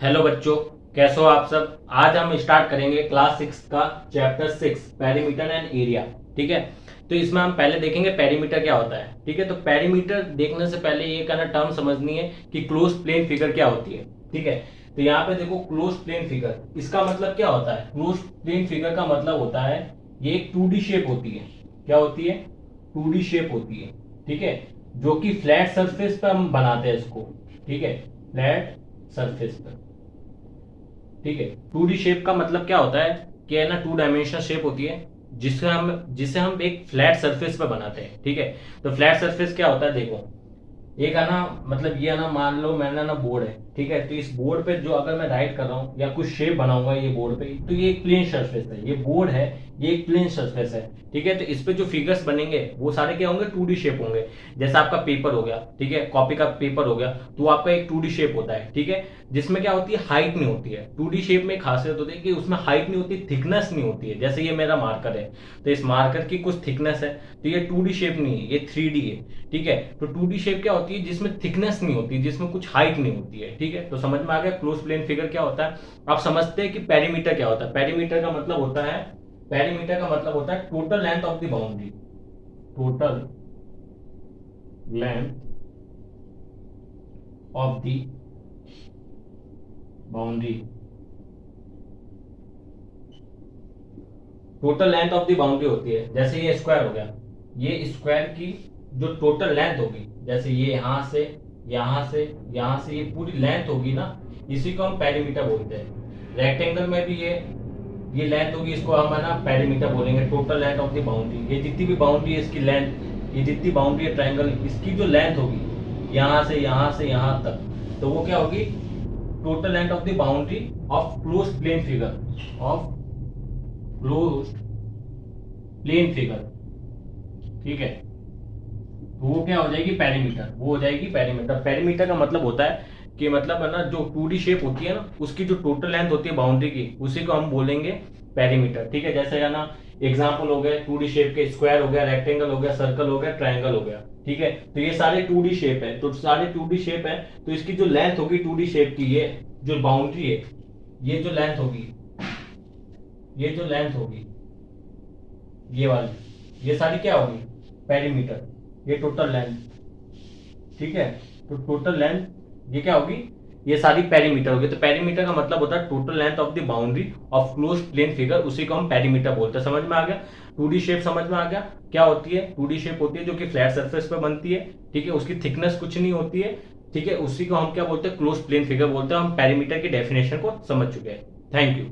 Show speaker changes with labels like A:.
A: Hello बच्चों, कैसे हो आप सब। आज हम स्टार्ट करेंगे क्लास 6 का चैप्टर 6 पेरीमीटर एंड एरिया। ठीक है, तो इसमें हम पहले देखेंगे पेरीमीटर क्या होता है। ठीक है, तो पेरीमीटर देखने से पहले ये कहना टर्म समझनी है कि क्लोज प्लेन फिगर क्या होती है। ठीक है, तो यहाँ पे देखो क्लोज प्लेन फिगर, इसका मतलब क्या होता है। क्लोज प्लेन फिगर का मतलब होता है ये एक 2D शेप होती है। क्या होती है? 2D शेप होती है। ठीक है, जो कि फ्लैट सरफेस पर हम बनाते हैं इसको। ठीक है, फ्लैट सरफेस पर। ठीक है, 2D शेप का मतलब क्या होता है कि है ना, 2 डायमेंशनल शेप होती है जिसे हम एक फ्लैट सरफेस पर बनाते हैं। ठीक है, तो फ्लैट सरफेस क्या होता है देखो, एक है ना, मतलब ये है ना, मान लो मैंने ना बोर्ड है। ठीक है, तो इस बोर्ड पे जो अगर मैं राइट कर रहा हूँ या कुछ शेप बनाऊंगा ये बोर्ड पे, तो ये एक प्लेन सरफेस है। ये बोर्ड है, ये एक प्लेन सरफेस है। ठीक है, तो इस पे जो फिगर्स बनेंगे वो सारे क्या होंगे? 2D शेप होंगे। जैसा आपका पेपर हो गया, ठीक है, कॉपी का पेपर हो गया, तो आपका एक 2D शेप होता है। ठीक है, जिसमें क्या होती है, हाइट नहीं होती है। 2D शेप में खासियत होती है कि उसमें हाइट नहीं होती, थिकनेस नहीं होती है। जैसे ये मेरा मार्कर है, तो इस मार्कर की कुछ थिकनेस है, तो ये 2D शेप नहीं है, ये 3D है। ठीक है, तो 2D शेप क्या होती है? जिसमें थिकनेस नहीं होती, जिसमें कुछ हाइट नहीं होती है। ठीक है, तो समझ में आ गया क्लोज प्लेन फिगर क्या होता है। आप समझते हैं कि पेरीमीटर क्या होता है। पेरीमीटर का मतलब होता है, पेरीमीटर का मतलब होता है total length of the boundary. Total length of the boundary. Total length of the boundary होती है। जैसे ये स्क्वायर हो गया, ये स्क्वायर की जो टोटल लेंथ होगी, जैसे ये यहां से यहां से यहां से ये पूरी लेंथ होगी ना, इसी को हम पेरीमीटर बोलते हैं। रेक्टेंगल में भी ये लेंथ होगी, इसको हम है ना पेरीमीटर बोलेंगे। Total length of the boundary, ये जितनी भी बाउंड्री है इसकी लेंथ, ये जितनी बाउंड्री है ट्रायंगल, इसकी जो लेंथ होगी यहां से यहां तक, तो वो क्या होगी? Total length of the boundary of close plane figure, of close plane figure. ठीक है, तो वो क्या हो जाएगी? पेरीमीटर। वो हो जाएगी पेरीमीटर। पेरीमीटर का मतलब होता है कि मतलब है ना, जो 2D शेप होती है ना, उसकी जो टोटल लेंथ होती है बाउंड्री की, उसी को हम बोलेंगे पेरीमीटर। ठीक है, जैसे है ना, एग्जांपल हो गए 2D शेप के, स्क्वायर हो गया, रेक्टेंगल हो गया, सर्कल हो गया, ट्रायंगल हो गया। ठीक है, तो ये सारे 2D शेप है, तो सारे 2D शेप है, तो इसकी जो लेंथ होगी 2D शेप की, ये जो बाउंड्री है, ये जो लेंथ होगी, ये जो लेंथ होगी, ये वाली, ये सारी क्या होगी? पेरीमीटर। ये टोटल लेंथ। ठीक है, तो टोटल लेंथ ये क्या होगी? ये सारी पेरीमीटर होगी। तो पेरीमीटर का मतलब होता है total length of the boundary of close plane figure, उसी को हम पेरीमीटर बोलते हैं। समझ में आ गया? 2D शेप समझ में आ गया क्या होती है? 2D शेप होती है जो कि फ्लैट सरफेस पर बनती है। ठीक है, उसकी थिकनेस कुछ नहीं होती है। ठीक है, उसी को हम क्या बोलते हैं? क्लोज प्लेन फिगर बोलते हैं। हम पेरीमीटर की डेफिनेशन को समझ चुके हैं। Thank you.